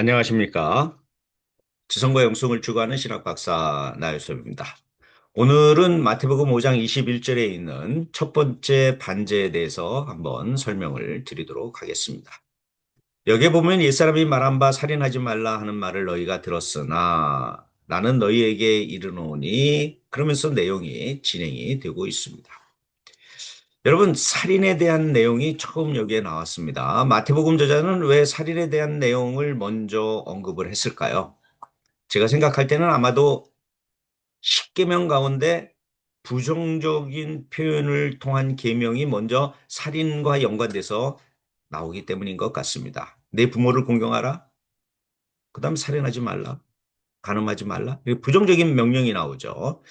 안녕하십니까. 지성과 영성을 추구하는 신학 박사 나유섭입니다. 오늘은 마태복음 5장 21절에 있는 첫 번째 반제에 대해서 한번 설명을 드리도록 하겠습니다. 여기에 보면 옛사람이 말한 바 살인하지 말라 하는 말을 너희가 들었으나 나는 너희에게 이르노니 그러면서 내용이 진행이 되고 있습니다. 여러분, 살인에 대한 내용이 처음 여기에 나왔습니다. 마태복음 저자는 왜 살인에 대한 내용을 먼저 언급을 했을까요? 제가 생각할 때는 아마도 십계명 가운데 부정적인 표현을 통한 계명이 먼저 살인과 연관돼서 나오기 때문인 것 같습니다. 내 부모를 공경하라. 그다음 살인하지 말라. 간음하지 말라. 부정적인 명령이 나오죠.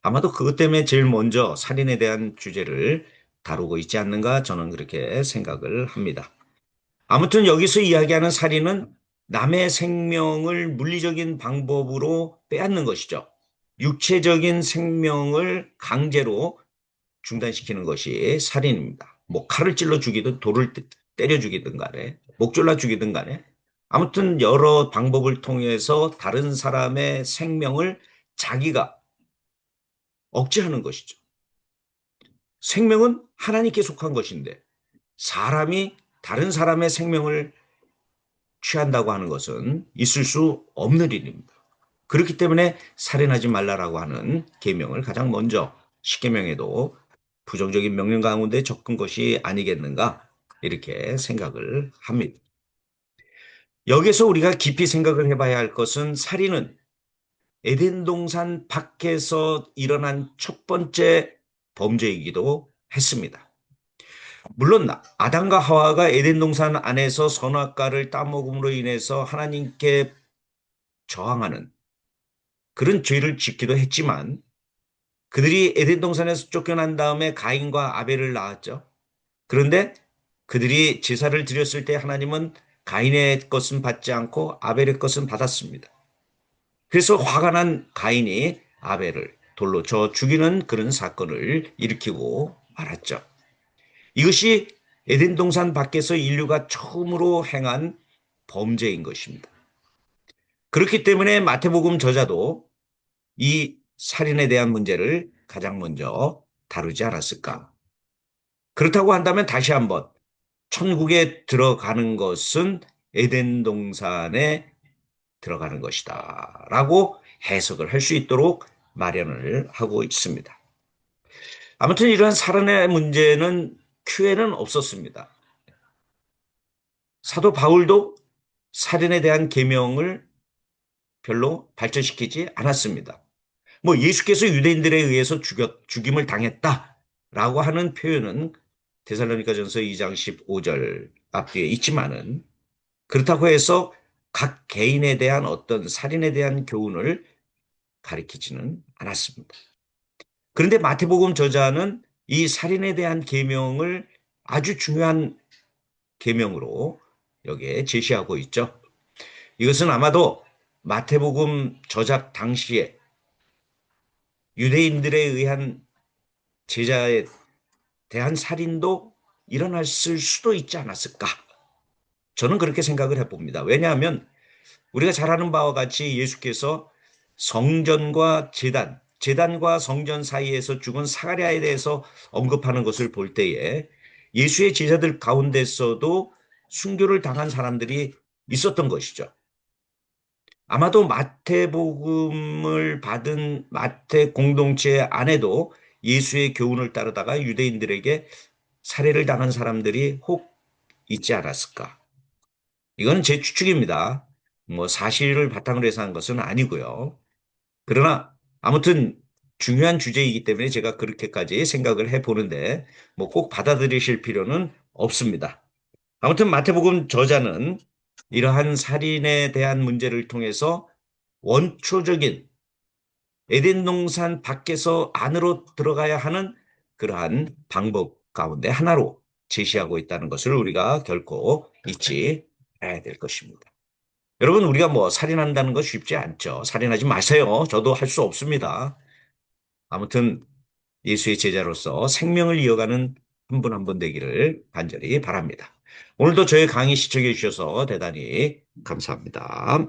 아마도 그것 때문에 제일 먼저 살인에 대한 주제를 다루고 있지 않는가 저는 그렇게 생각을 합니다. 아무튼 여기서 이야기하는 살인은 남의 생명을 물리적인 방법으로 빼앗는 것이죠. 육체적인 생명을 강제로 중단시키는 것이 살인입니다. 뭐 칼을 찔러 죽이든 돌을 때려 죽이든 간에 목 졸라 죽이든 간에 아무튼 여러 방법을 통해서 다른 사람의 생명을 자기가 억제하는 것이죠. 생명은 하나님께 속한 것인데 사람이 다른 사람의 생명을 취한다고 하는 것은 있을 수 없는 일입니다. 그렇기 때문에 살인하지 말라라고 하는 계명을 가장 먼저 십계명에도 부정적인 명령 가운데 적은 것이 아니겠는가 이렇게 생각을 합니다. 여기서 우리가 깊이 생각을 해봐야 할 것은 살인은 에덴 동산 밖에서 일어난 첫 번째 범죄이기도 했습니다. 물론 아담과 하와가 에덴 동산 안에서 선악과를 따먹음으로 인해서 하나님께 저항하는 그런 죄를 짓기도 했지만 그들이 에덴 동산에서 쫓겨난 다음에 가인과 아벨을 낳았죠. 그런데 그들이 제사를 드렸을 때 하나님은 가인의 것은 받지 않고 아벨의 것은 받았습니다. 그래서 화가 난 가인이 아벨을 돌로 쳐 죽이는 그런 사건을 일으키고 말았죠. 이것이 에덴 동산 밖에서 인류가 처음으로 행한 범죄인 것입니다. 그렇기 때문에 마태복음 저자도 이 살인에 대한 문제를 가장 먼저 다루지 않았을까. 그렇다고 한다면 다시 한번 천국에 들어가는 것은 에덴 동산에 들어가는 것이다. 라고 해석을 할 수 있도록 마련을 하고 있습니다. 아무튼 이러한 살인의 문제는 큐에는 없었습니다. 사도 바울도 살인에 대한 계명을 별로 발전시키지 않았습니다. 뭐 예수께서 유대인들에 의해서 죽임을 당했다라고 하는 표현은 데살로니가전서 2장 15절 앞뒤에 있지만은 그렇다고 해서 각 개인에 대한 어떤 살인에 대한 교훈을 가리키지는 않았습니다. 그런데 마태복음 저자는 이 살인에 대한 계명을 아주 중요한 계명으로 여기에 제시하고 있죠. 이것은 아마도 마태복음 저작 당시에 유대인들에 의한 제자에 대한 살인도 일어났을 수도 있지 않았을까? 저는 그렇게 생각을 해봅니다. 왜냐하면 우리가 잘 아는 바와 같이 예수께서 성전과 재단과 성전 사이에서 죽은 사가랴에 대해서 언급하는 것을 볼 때에 예수의 제자들 가운데서도 순교를 당한 사람들이 있었던 것이죠. 아마도 마태복음을 받은 마태 공동체 안에도 예수의 교훈을 따르다가 유대인들에게 살해를 당한 사람들이 혹 있지 않았을까? 이건 제 추측입니다. 뭐 사실을 바탕으로 해서 한 것은 아니고요. 그러나 아무튼 중요한 주제이기 때문에 제가 그렇게까지 생각을 해보는데 뭐 꼭 받아들이실 필요는 없습니다. 아무튼 마태복음 저자는 이러한 살인에 대한 문제를 통해서 원초적인 에덴 동산 밖에서 안으로 들어가야 하는 그러한 방법 가운데 하나로 제시하고 있다는 것을 우리가 결코 잊지 말아야 될 것입니다. 여러분, 우리가 뭐 살인한다는 거 쉽지 않죠. 살인하지 마세요. 저도 할 수 없습니다. 아무튼 예수의 제자로서 생명을 이어가는 한 분 한 분 되기를 간절히 바랍니다. 오늘도 저의 강의 시청해 주셔서 대단히 감사합니다.